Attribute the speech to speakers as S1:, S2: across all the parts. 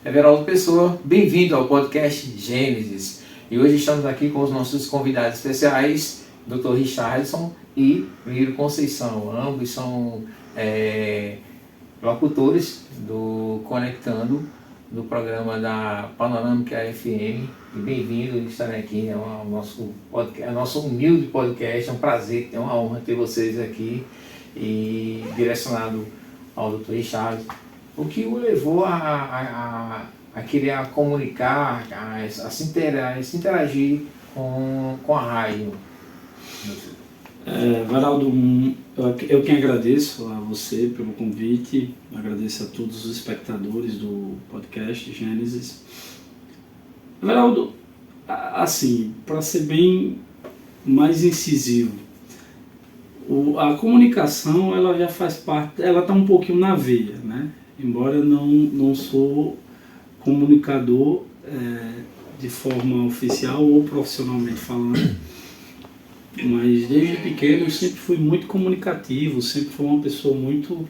S1: Everaldo Pessoa, bem-vindo ao podcast Gênesis. E hoje estamos aqui com os nossos convidados especiais, Dr. Richardson e Lírio Conceição. Ambos são locutores do Conectando, do programa da Panorâmica FM. E bem-vindo estarem aqui, é o nosso humilde podcast. É um prazer, é uma honra ter vocês aqui. E direcionado ao Dr. Richardson, o que o levou a querer comunicar, a se interagir com a rádio.
S2: Everaldo, eu que agradeço a você pelo convite, agradeço a todos os espectadores do podcast Gênesis. Everaldo, assim, para ser bem mais incisivo, a comunicação ela já faz parte, ela está um pouquinho na veia, né? Embora eu não sou comunicador de forma oficial ou profissionalmente falando, mas desde pequeno eu sempre fui muito comunicativo, sempre fui uma pessoa muito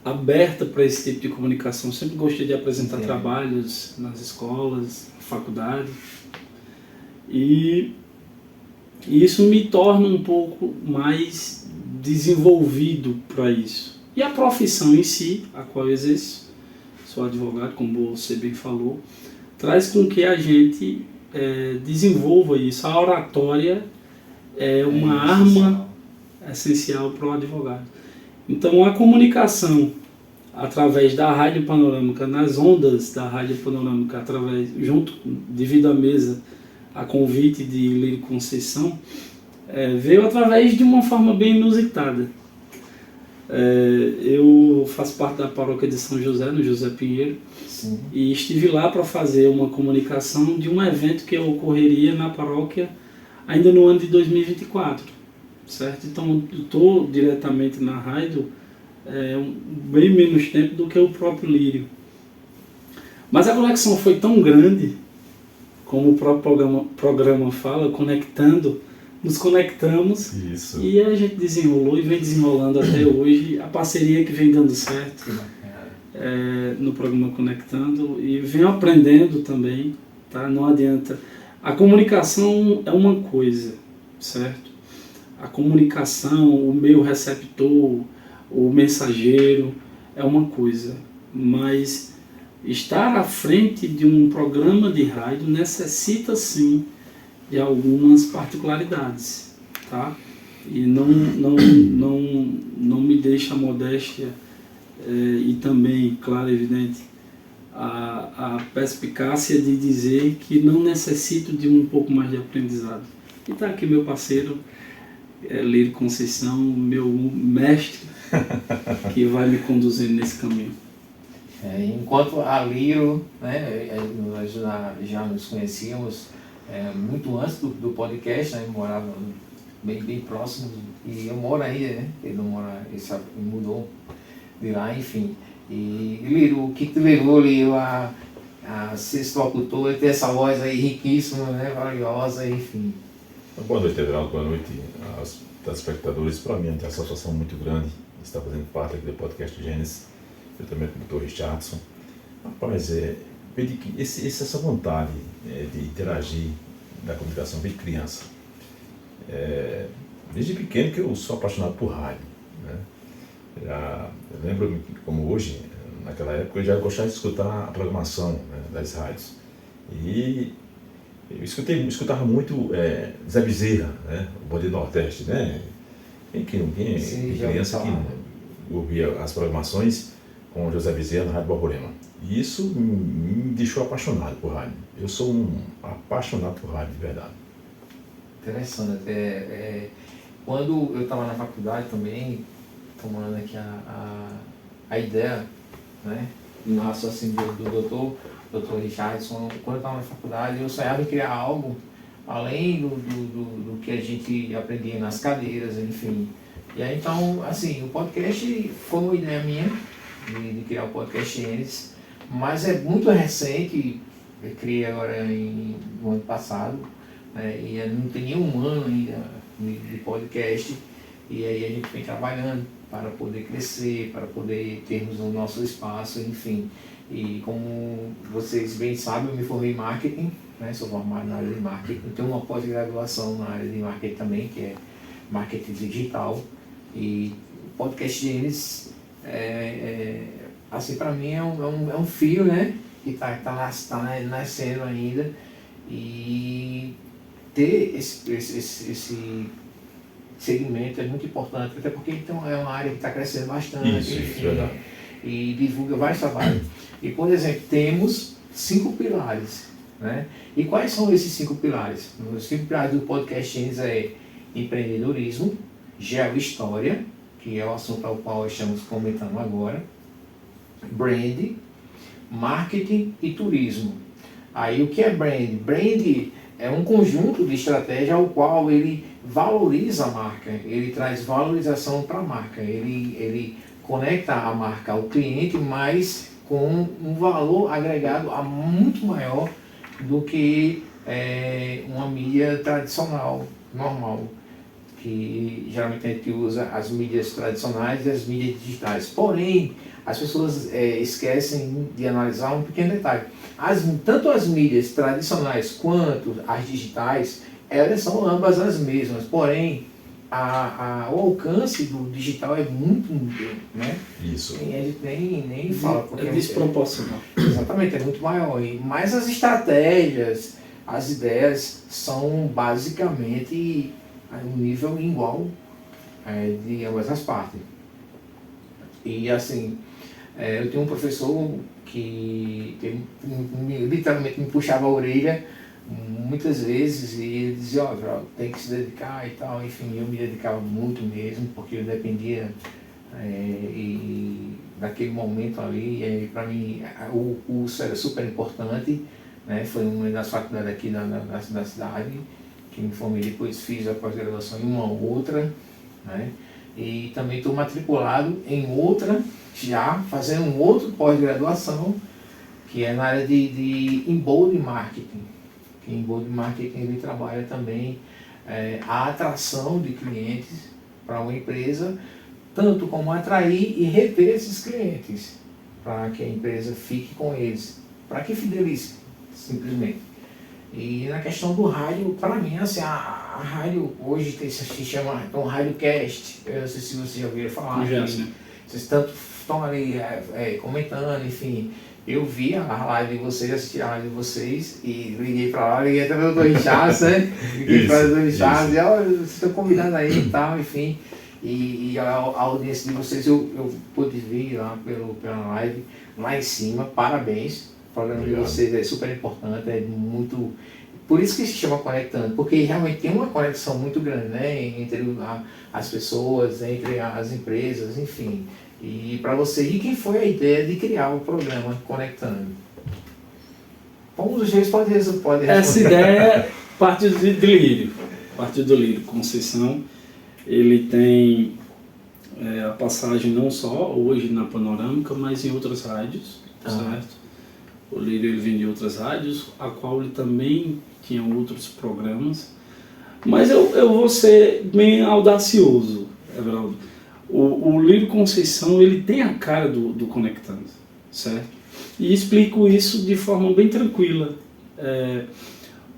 S2: aberta para esse tipo de comunicação, sempre gostei de apresentar trabalhos nas escolas, na faculdade, e isso me torna um pouco mais desenvolvido para isso. E a profissão em si, a qual eu exerço, sou advogado, como você bem falou, traz com que a gente desenvolva isso. A oratória é uma arma essencial para o advogado. Então a comunicação através da Rádio Panorâmica, nas ondas da Rádio Panorâmica, devido à mesa, a convite de Lírio Conceição, veio através de uma forma bem inusitada. Eu faço parte da paróquia de São José, no José Pinheiro.
S1: Sim. E
S2: estive lá para fazer uma comunicação de um evento que ocorreria na paróquia ainda no ano de 2024, certo? Então eu estou diretamente na rádio bem menos tempo do que o próprio Lírio. Mas a conexão foi tão grande, como o próprio programa fala, conectando, nos conectamos.
S3: Isso.
S2: E a gente desenrolou e vem desenrolando até hoje, a parceria que vem dando certo no programa Conectando, e venho aprendendo também, tá? Não adianta. A comunicação é uma coisa, certo? A comunicação, o meio receptor, o mensageiro é uma coisa, mas estar à frente de um programa de rádio necessita sim de algumas particularidades, tá? E não me deixa a modéstia e também, claro, evidente, a perspicácia de dizer que não necessito de um pouco mais de aprendizado. E está aqui meu parceiro, Lírio Conceição, meu mestre, que vai me conduzindo nesse caminho.
S1: Enquanto a Lírio, né, nós já nos conhecíamos muito antes do podcast, né, morava bem próximo, e eu moro aí, né, ele não mora, ele mudou de lá, enfim. E Lírio, o que te levou, Lírio, a ser locutor e ter essa voz aí riquíssima, né, valiosa, enfim.
S3: Boa noite, Everaldo, boa noite aos telespectadores. Para mim é uma satisfação muito grande estar fazendo parte aqui do podcast Gênesis, eu também com o Dr. Richardson. Rapaz, essa vontade de interagir da comunicação desde criança. Desde pequeno que eu sou apaixonado por rádio, né? Eu lembro como hoje, naquela época eu já gostava de escutar a programação, né, das rádios. E eu escutava muito Zé Bezerra, né, o Bom Dia do Nordeste, né? Quem criança que ouvia as programações com José Bezerra na Rádio Borborema. E isso me deixou apaixonado por rádio. Eu sou um apaixonado por rádio, de verdade.
S1: Interessante. Quando eu estava na faculdade também, tomando aqui a ideia, né, no raciocínio do Dr. Richardson, quando eu estava na faculdade, eu sonhava em criar algo além do que a gente aprendia nas cadeiras, enfim. E aí, então, assim, o podcast foi uma ideia minha, de criar o podcast Gênesis, mas é muito recente, eu criei agora no ano passado, né, e não tem nenhum ano ainda de podcast, e aí a gente vem trabalhando para poder crescer, para poder termos o nosso espaço, enfim. E como vocês bem sabem, eu me formei em marketing, né? Sou formado na área de marketing, tenho uma pós-graduação na área de marketing também, que é marketing digital. E o Podcast Gênesis, assim, para mim é um filho, né? Que tá nascendo ainda. E ter esse segmento é muito importante, até porque então, é uma área que está crescendo bastante.
S3: Isso, verdade.
S1: E divulga vários trabalhos. E, por exemplo, temos 5 pilares, né? E quais são esses 5 pilares? Os 5 pilares do Podcast Gênesis é empreendedorismo, geohistória, que é o assunto ao qual estamos comentando agora, brand, marketing e turismo. Aí o que é brand? Brand é um conjunto de estratégia ao qual ele valoriza a marca, ele traz valorização para a marca, ele conecta a marca ao cliente, mas com um valor agregado muito maior do que uma mídia tradicional, normal, que geralmente a gente usa as mídias tradicionais e as mídias digitais. Porém, as pessoas esquecem de analisar um pequeno detalhe. Tanto as mídias tradicionais quanto as digitais, elas são ambas as mesmas, porém o alcance do digital é muito, né?
S3: Isso.
S1: E a gente nem fala. Porque
S2: É desproporcional.
S1: Exatamente, é muito maior. Mas as estratégias, as ideias são basicamente um nível igual de ambas as partes. E assim, eu tenho um professor que literalmente me puxava a orelha muitas vezes e ele dizia, ó, tem que se dedicar e tal, enfim, eu me dedicava muito mesmo, porque eu dependia e daquele momento ali, para mim o curso era super importante, né? Foi uma das faculdades aqui da cidade, que me formei, depois fiz a pós-graduação em uma outra, né? E também estou matriculado em outra, já fazendo um outro pós-graduação, que é na área de inbound marketing. Que inbound marketing ele trabalha também a atração de clientes para uma empresa, tanto como atrair e reter esses clientes, para que a empresa fique com eles, para que fidelize, simplesmente. E na questão do rádio, para mim, assim, a rádio hoje se chama Radiocast, eu não sei se você já ouviu falar, vocês tanto estão ali comentando, enfim. Eu vi a live de vocês, assisti a live de vocês e liguei para lá, liguei também o Dr. Richard, né? Liguei para o Dr. Richard, e olha, vocês estão convidados aí e tal, enfim. E a audiência de vocês, eu pude vir lá pela live, lá em cima, parabéns. O programa de vocês é super importante, é muito... Por isso que se chama Conectando, porque realmente tem uma conexão muito grande, né? Entre as pessoas, entre as empresas, enfim. E para você, e quem foi a ideia de criar o programa Conectando? Como os dois pode responder?
S2: Essa ideia parte do Lírio. Parte do Lírio Conceição. Ele tem a passagem não só hoje na Panorâmica, mas em outras rádios, certo? O Lírio ele vem de outras rádios, a qual ele também tinha outros programas. Mas eu vou ser bem audacioso, Everaldo. O Lírio Conceição ele tem a cara do Conectando, certo? E explico isso de forma bem tranquila.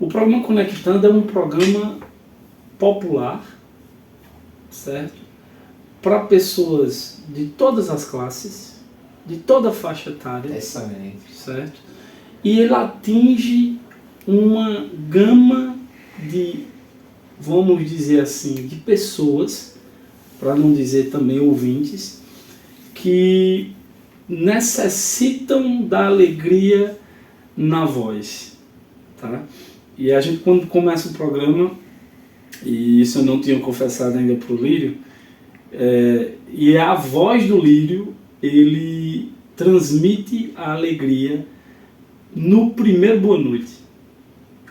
S2: O programa Conectando é um programa popular, certo? Para pessoas de todas as classes, de toda a faixa etária.
S1: Excelente.
S2: Certo? E ele atinge uma gama de, vamos dizer assim, de pessoas, para não dizer também ouvintes, que necessitam da alegria na voz, tá? E a gente, quando começa o programa, e isso eu não tinha confessado ainda para o Lírio, e a voz do Lírio, ele transmite a alegria no primeiro boa noite.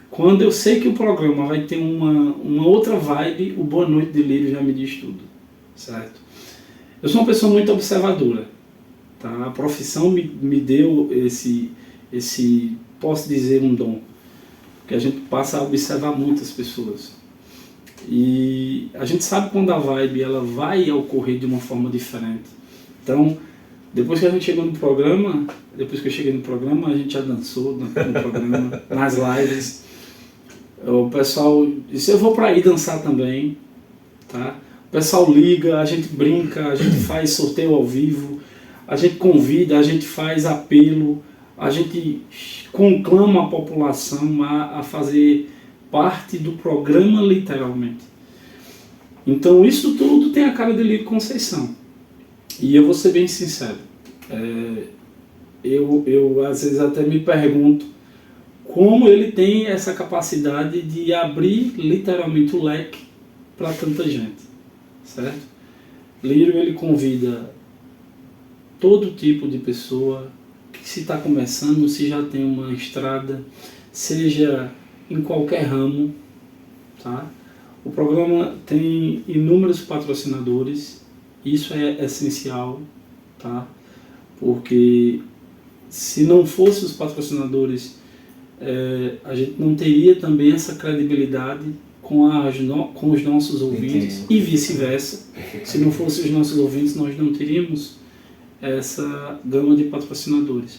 S2: Quando eu sei que o programa vai ter uma outra vibe, o boa noite de Lírio já me diz tudo, certo? Eu sou uma pessoa muito observadora, tá? A profissão me deu esse, posso dizer, um dom, que a gente passa a observar muitas pessoas. E a gente sabe quando a vibe ela vai ocorrer de uma forma diferente. Então, Depois que a gente chegou no programa, depois que eu cheguei no programa, a gente já dançou no programa, nas lives. O pessoal disse, eu vou para aí dançar também, tá? O pessoal liga, a gente brinca, a gente faz sorteio ao vivo, a gente convida, a gente faz apelo, a gente conclama a população a fazer parte do programa literalmente. Então isso tudo tem a cara de Lírio Conceição. E eu vou ser bem sincero, eu às vezes até me pergunto como ele tem essa capacidade de abrir literalmente o leque para tanta gente, certo? Lírio, ele convida todo tipo de pessoa, que se está começando, se já tem uma estrada, seja em qualquer ramo, tá? O programa tem inúmeros patrocinadores, isso é essencial, tá? Porque se não fossem os patrocinadores, a gente não teria também essa credibilidade com os nossos ouvintes. Entendi. E vice-versa. Se não fossem os nossos ouvintes, nós não teríamos essa gama de patrocinadores.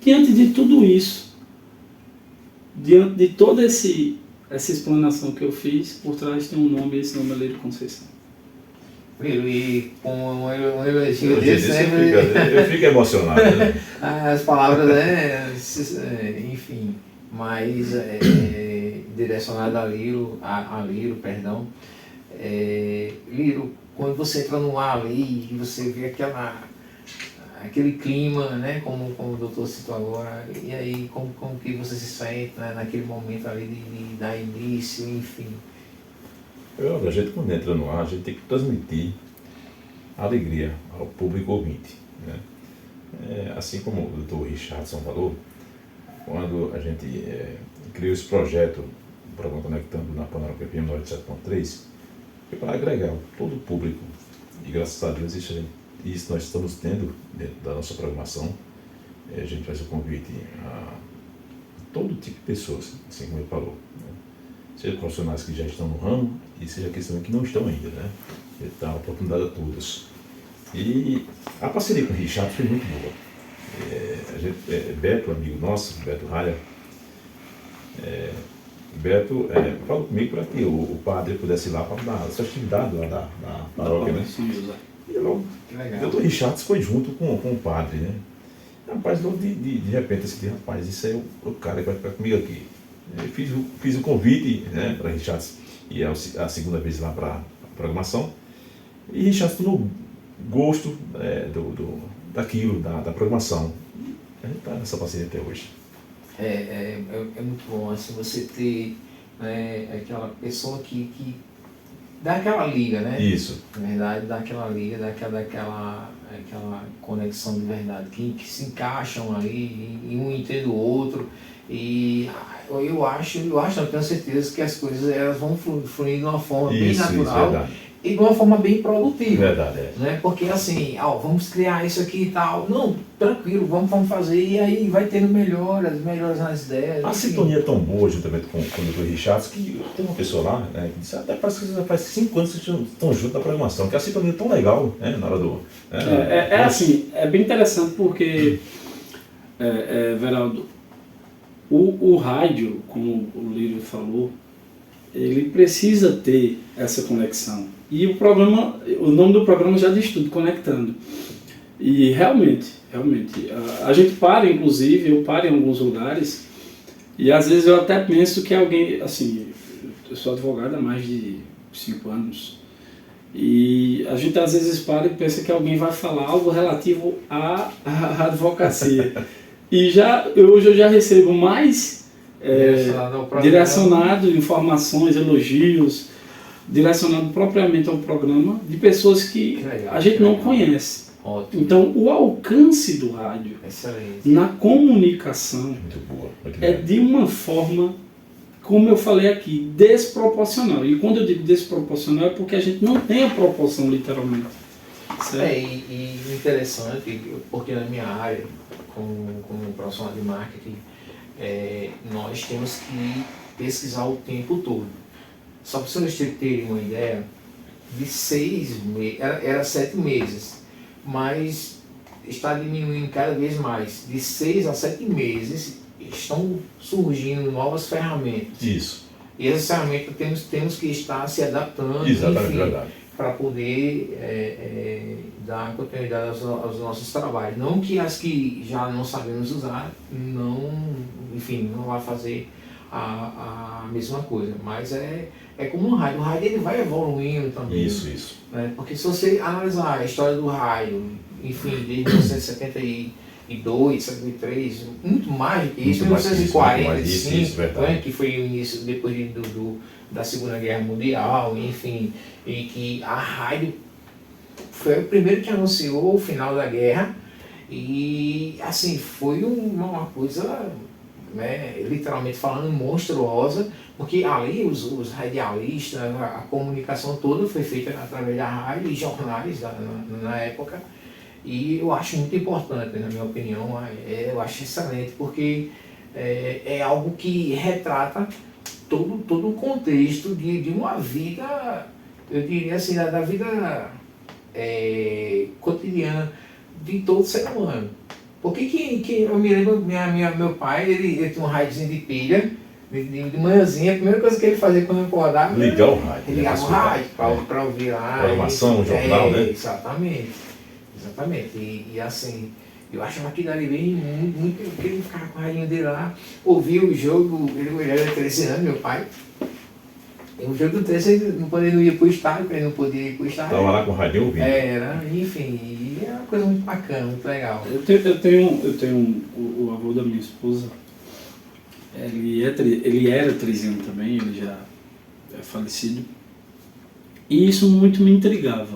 S2: Diante de tudo isso, diante de toda essa explanação que eu fiz, por trás tem um nome, e esse nome é Lírio Conceição.
S1: E com um elogio desse,
S3: eu fico emocionado. Né?
S1: As palavras, enfim, mais direcionadas a Lírio, perdão. Lírio, quando você entra no ar ali e você vê aquele clima, né, como o doutor citou agora, e aí como que você se sente, né, naquele momento ali de dar início, enfim.
S3: A gente, quando entra no ar, a gente tem que transmitir alegria ao público ouvinte, né? Assim como o doutor Richardson falou, quando a gente criou esse projeto, o programa Conectando na Panorama FM 97.3, foi para agregar todo o público. E graças a Deus isso nós estamos tendo dentro da nossa programação. A gente faz o convite a todo tipo de pessoas, assim como ele falou, né? Seja profissionais que já estão no ramo e seja aqueles que não estão ainda, né? Ele dá uma oportunidade a todos. E a parceria com o Richard foi muito boa. Beto, amigo nosso, Beto Ralha, Beto falou comigo para que o padre pudesse ir lá para dar essa atividade lá da paróquia, né? E logo, o doutor Richard foi junto com o padre, né? Rapaz, logo de repente, assim, rapaz, isso aí é o cara que vai ficar comigo aqui. Eu fiz o convite, né, para Richard ir a segunda vez lá para a programação. E Richard tomou gosto daquilo, da programação. A gente está nessa parceria até hoje.
S1: É muito bom assim, você ter, né, aquela pessoa que dá aquela liga, né?
S3: Isso.
S1: Na verdade, dá aquela liga, dá aquela conexão de verdade, que se encaixam ali, e um entende o outro. E eu acho, não tenho certeza que as coisas elas vão fluir de uma forma bem natural e de uma forma bem produtiva.
S3: Verdade,
S1: né? Porque assim, vamos criar isso aqui e tal. Não, tranquilo, vamos fazer e aí vai tendo melhoras nas ideias.
S3: A sintonia é tão boa juntamente com o Dr. Richard que tem uma pessoa lá, né, que disse, até parece que já faz 5 anos que vocês estão juntos na programação, que a sintonia é tão legal, né, na hora do...
S2: assim, é bem interessante porque, Veraldo, o rádio, como o Lírio falou, ele precisa ter essa conexão. E o nome do programa já diz tudo, Conectando. E realmente, a gente para, inclusive, eu paro em alguns lugares, e às vezes eu até penso que alguém, assim, eu sou advogado há mais de 5 anos, e a gente às vezes para e pensa que alguém vai falar algo relativo à advocacia. E hoje eu já recebo mais direcionado informações, elogios, direcionado propriamente ao programa de pessoas que a gente não conhece.
S1: Ótimo.
S2: Então, o alcance do rádio na comunicação é de uma forma, como eu falei aqui, desproporcional. E quando eu digo desproporcional é porque a gente não tem a proporção, literalmente. Certo?
S1: E interessante, porque na minha área, como profissional de marketing, nós temos que pesquisar o tempo todo. Só para vocês terem uma ideia, de 6 meses, era 7 meses, mas está diminuindo cada vez mais. De 6 a 7 meses estão surgindo novas ferramentas.
S3: Isso.
S1: E essas ferramentas temos que estar se adaptando,
S3: Exatamente,
S1: enfim,
S3: verdade.
S1: para poder dar continuidade aos nossos trabalhos. Não que as que já não sabemos usar, não vai fazer a mesma coisa, mas é como um rádio. O rádio ele vai evoluindo também.
S3: Isso.
S1: Né? Porque se você analisar a história do rádio, enfim, desde 1972, 73, muito mais do que isso, 1945, né, que foi o início, depois da Segunda Guerra Mundial, enfim, e que a rádio foi o primeiro que anunciou o final da guerra, e assim, foi uma coisa, né, literalmente falando, monstruosa, porque ali os radialistas, a comunicação toda foi feita através da rádio e jornais na época, e eu acho muito importante, na minha opinião, eu acho excelente, porque é algo que retrata todo o contexto de uma vida, eu diria assim, da vida cotidiana de todo ser humano. Porque que eu me lembro, meu pai, ele tinha um rádiozinho de pilha, de manhãzinha, a primeira coisa que ele fazia quando acordava...
S3: Ligar o rádio.
S1: Ele ligava o rádio para ouvir lá.
S3: Programação, jornal, né?
S1: Exatamente. E assim, eu achava aquilo ali bem muito, eu queria ficar com o radinho dele lá, ouvir o jogo, ele era 13 anos, meu pai. E o jogo do 13 ele não ia pro estádio, porque ele não podia ir pro estádio.
S3: Estava lá com o radinho ouvindo.
S1: Enfim, e é uma coisa muito bacana, muito legal.
S2: Eu tenho o avô da minha esposa, ele era 13 anos também, ele já é falecido. E isso muito me intrigava.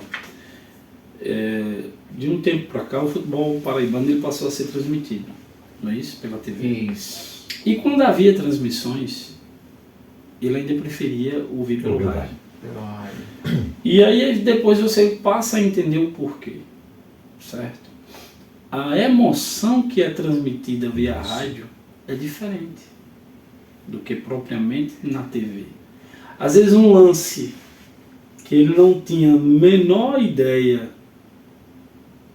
S2: De um tempo para cá, o futebol paraibano ele passou a ser transmitido, não é isso? Pela TV.
S1: Isso.
S2: E quando havia transmissões, ele ainda preferia ouvir pelo rádio. E aí depois você passa a entender o porquê, certo? A emoção que é transmitida via rádio é diferente do que propriamente na TV. Às vezes um lance que ele não tinha a menor ideia,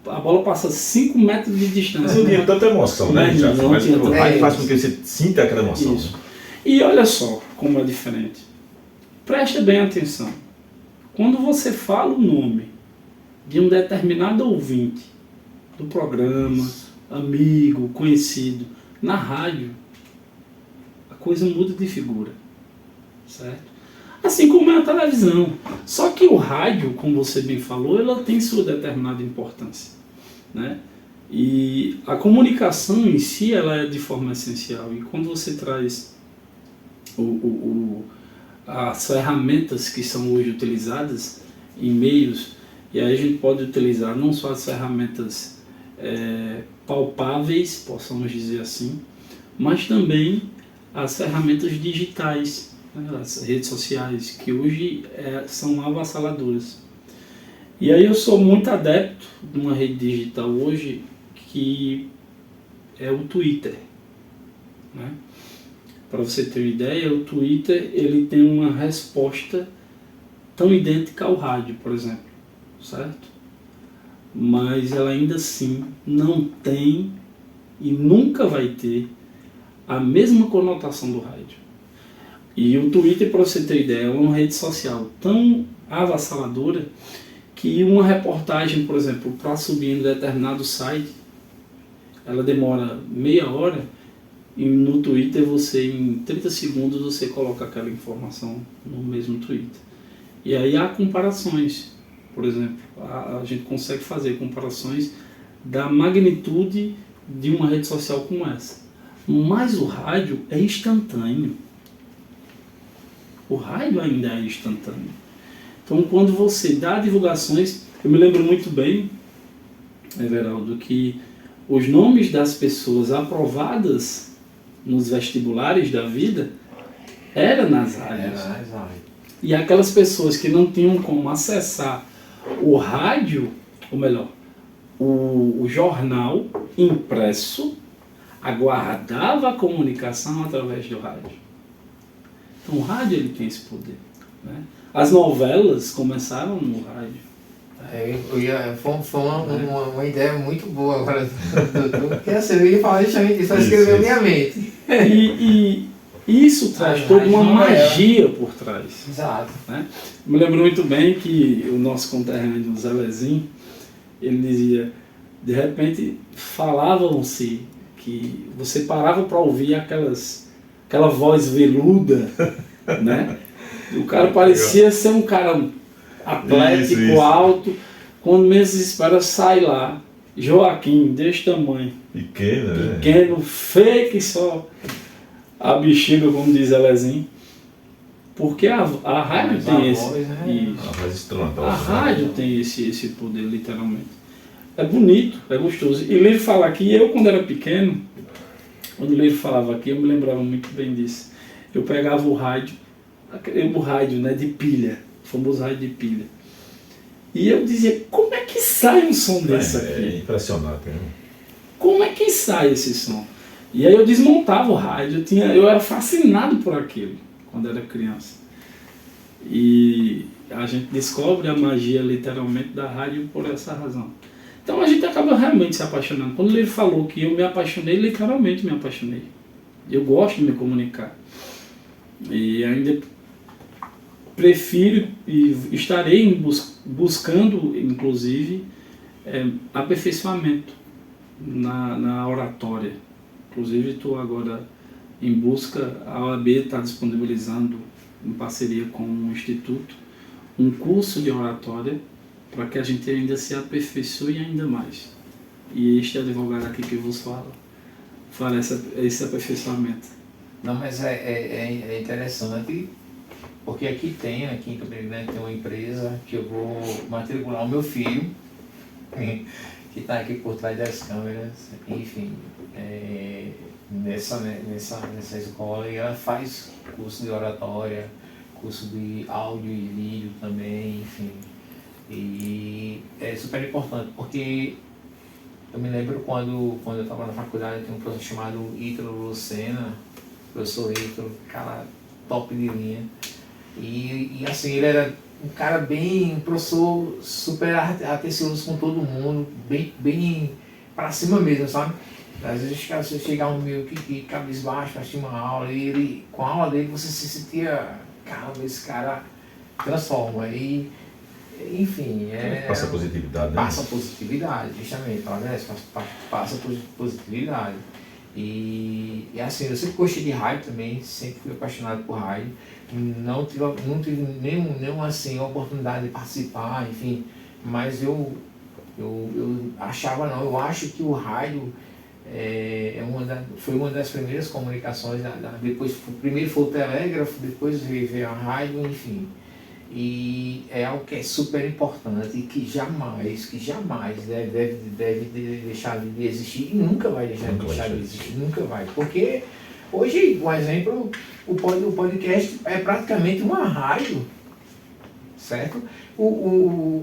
S2: a bola passa 5 metros de distância.
S3: Não tinha tanta emoção, né? Mas o rádio faz com que você sinta aquela emoção.
S2: Isso. E olha só como é diferente. Preste bem atenção. Quando você fala o nome de um determinado ouvinte do programa, amigo, conhecido, na rádio, a coisa muda de figura, certo? Assim como é a televisão. Só que o rádio, como você bem falou, ela tem sua determinada importância, né? E a comunicação em si, ela é de forma essencial. E quando você traz as ferramentas que são hoje utilizadas em meios, e aí a gente pode utilizar não só as ferramentas palpáveis, possamos dizer assim, mas também as ferramentas digitais, né, as redes sociais, que hoje são avassaladoras. E aí eu sou muito adepto de uma rede digital hoje, que é o Twitter, né? Para você ter uma ideia, o Twitter ele tem uma resposta tão idêntica ao rádio, por exemplo, certo? Mas ela ainda assim não tem e nunca vai ter a mesma conotação do rádio. E o Twitter, para você ter ideia, é uma rede social tão avassaladora que uma reportagem, por exemplo, para subir em determinado site, ela demora meia hora, e no Twitter você, em 30 segundos, você coloca aquela informação no mesmo Twitter. E aí há comparações. Por exemplo, a gente consegue fazer comparações da magnitude de uma rede social como essa. Mas o rádio é instantâneo. O rádio ainda é instantâneo. Então, quando você dá divulgações, eu me lembro muito bem, Everaldo, que os nomes das pessoas aprovadas nos vestibulares da vida eram nas rádios. E aquelas pessoas que não tinham como acessar o rádio, ou melhor, o jornal impresso, aguardava a comunicação através do rádio. Então o rádio ele tem esse poder, né? As novelas começaram no rádio,
S1: Foi uma ideia muito boa agora, doutor, porque assim, eu ia falar justamente isso, só escreveu minha mente.
S2: E isso traz toda uma magia por trás.
S1: Exato.
S2: Né? Me lembro muito bem que o nosso conterrâneo Zelezinho, ele dizia, de repente falavam-se que você parava para ouvir aquela voz veluda, né? O cara parecia ser um cara atlético,
S3: isso.
S2: Alto, quando menos se espera sai lá, Joaquim, desse tamanho, pequeno, feio que só a bexiga, como diz Elezinho, porque a rádio tem a rádio tem esse poder, literalmente. É bonito, é gostoso. E Lírio fala aqui, eu quando era pequeno, quando o Lírio falava aqui, eu me lembrava muito bem disso. Eu pegava o rádio, né, de pilha, o famoso rádio de pilha. E eu dizia, como é que sai um som desse aqui?
S3: É impressionante, né?
S2: Como é que sai esse som? E aí eu desmontava o rádio, eu era fascinado por aquilo, quando era criança. E a gente descobre a magia, literalmente, da rádio por essa razão. Então a gente acaba realmente se apaixonando. Quando ele falou que eu me apaixonei, literalmente me apaixonei. Eu gosto de me comunicar. E ainda prefiro e estarei buscando, inclusive, aperfeiçoamento na oratória. Inclusive, estou agora em busca, a OAB está disponibilizando, em parceria com o Instituto, um curso de oratória para que a gente ainda se aperfeiçoe ainda mais. E este advogado aqui que vos fala esse aperfeiçoamento.
S1: Não, mas é interessante, porque aqui em Campo Grande tem uma empresa que eu vou matricular o meu filho, que está aqui por trás das câmeras, enfim, nessa escola, e ela faz curso de oratória, curso de áudio e vídeo também, enfim. E é super importante, porque eu me lembro quando eu estava na faculdade, tinha um professor chamado Ítalo Lucena, professor Ítalo, cara top de linha. E assim, ele era um cara um professor super atencioso com todo mundo, bem pra cima mesmo, sabe? Às vezes você chegava meio que cabisbaixo para assistir uma aula, e ele, com a aula dele você se sentia, caramba, esse cara transforma. E, enfim,
S3: passa positividade, né?
S1: Passa positividade, justamente, passa positividade. E assim, eu sempre gostei de rádio também, sempre fui apaixonado por rádio. Não tive nenhuma assim, oportunidade de participar, enfim, mas eu eu acho que o rádio foi uma das primeiras comunicações, depois primeiro foi o telégrafo, depois veio a rádio, enfim. E é algo que é super importante e que jamais deve deixar de existir, e nunca vai deixar de existir, nunca vai. Porque hoje, por exemplo, o podcast é praticamente uma rádio, certo?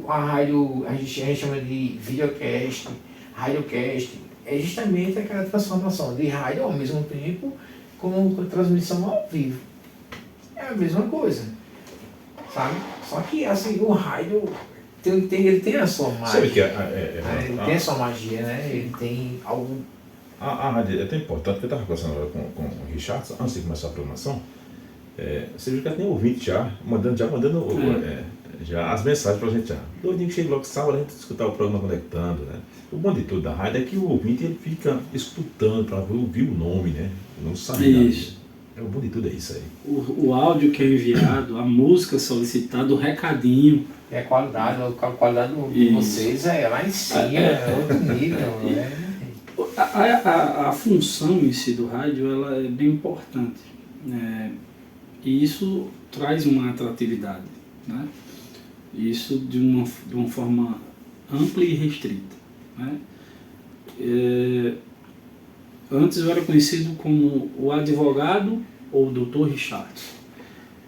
S1: A rádio, a gente chama de videocast, radiocast, é justamente aquela transformação de rádio ao mesmo tempo com transmissão ao vivo. É a mesma coisa, sabe? Só que assim, o rádio ele tem a sua magia.
S3: Sabe que
S1: ele tem a sua magia, né? Ele tem algo.
S3: A rádio é tão importante que eu estava conversando agora com o Richard, antes de começar a programação. Você viu que já tem ouvinte mandando já as mensagens para a gente já. Doidinho que chega logo sábado, a gente escutar o programa conectando, né? O bom de tudo da rádio é que o ouvinte ele fica escutando para ouvir o nome, né? Não sabe.
S2: Isso.
S3: O bom de tudo é isso aí.
S2: O áudio que é enviado, a música solicitada, o recadinho.
S1: A qualidade de vocês é lá em cima, é outro nível, né?
S2: A função em si do rádio ela é bem importante, e isso traz uma atratividade, né? Isso de uma forma ampla e restrita, né? Antes eu era conhecido como o advogado ou o Dr. Richard.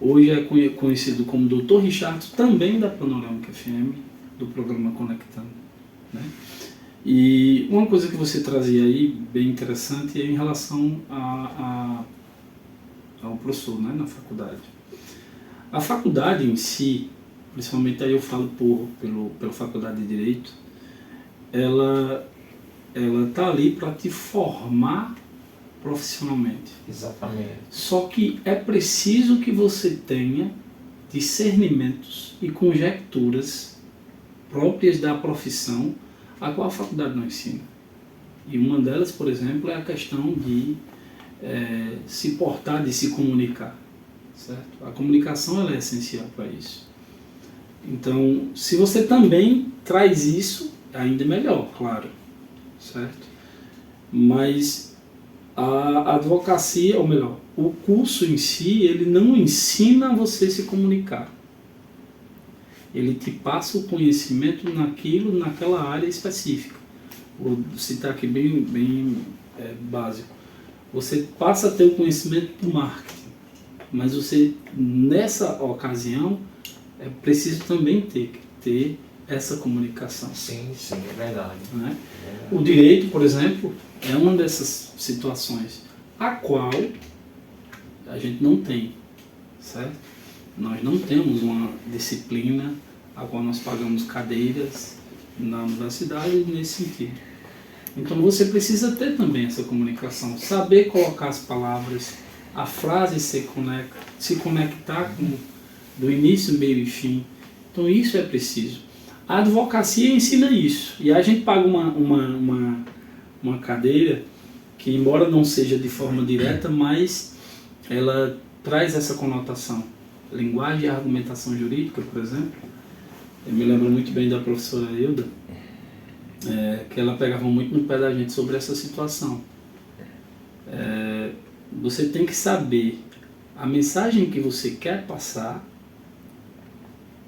S2: Hoje é conhecido como Dr. Richard, também da Panorâmica FM, do programa Conectando, né? E uma coisa que você trazia aí, bem interessante, é em relação ao professor, né, na faculdade. A faculdade em si, principalmente aí eu falo pela Faculdade de Direito, ela está ali para te formar profissionalmente.
S1: Exatamente.
S2: Só que é preciso que você tenha discernimentos e conjecturas próprias da profissão a qual a faculdade não ensina. E uma delas, por exemplo, é a questão de se portar, de se comunicar. Certo? A comunicação ela é essencial para isso. Então, se você também traz isso, ainda é melhor, claro. Certo? Mas a advocacia, ou melhor, o curso em si, ele não ensina você a se comunicar. Ele te passa o conhecimento naquela área específica. Vou citar aqui bem básico. Você passa a ter o conhecimento do marketing, mas você, nessa ocasião, é preciso também ter essa comunicação.
S1: Sim, é verdade.
S2: Né? O direito, por exemplo, é uma dessas situações, a qual a gente não tem, certo? Nós não temos uma disciplina a qual nós pagamos cadeiras na universidade nesse sentido. Então você precisa ter também essa comunicação, saber colocar as palavras, a frase se conectar com do início, meio e fim. Então isso é preciso. A advocacia ensina isso. E a gente paga uma cadeira que, embora não seja de forma direta, mas ela traz essa conotação. Linguagem e argumentação jurídica, por exemplo. Eu me lembro muito bem da professora Hilda, que ela pegava muito no pé da gente sobre essa situação. Você tem que saber a mensagem que você quer passar,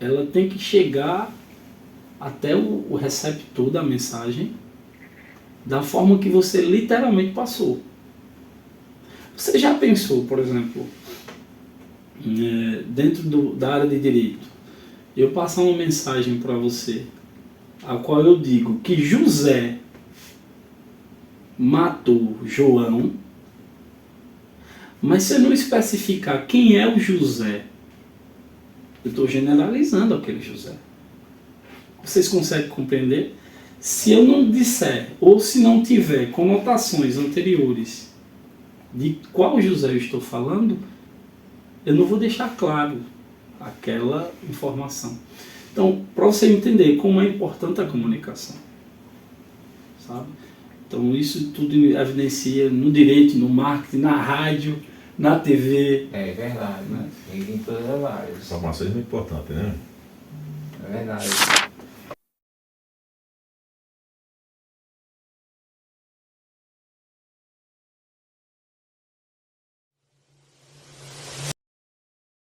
S2: ela tem que chegar até o receptor da mensagem da forma que você literalmente passou. Você já pensou, por exemplo, dentro da área de direito, eu passar uma mensagem para você, a qual eu digo que José matou João, mas se eu não especificar quem é o José, eu estou generalizando aquele José. Vocês conseguem compreender? Se eu não disser, ou se não tiver conotações anteriores de qual José eu estou falando, eu não vou deixar claro aquela informação. Então, para você entender como é importante a comunicação, sabe? Então, isso tudo evidencia no direito, no marketing, na rádio, na TV.
S1: É verdade, né? Em todas as áreas.
S3: Informações muito importantes, né?
S1: É verdade.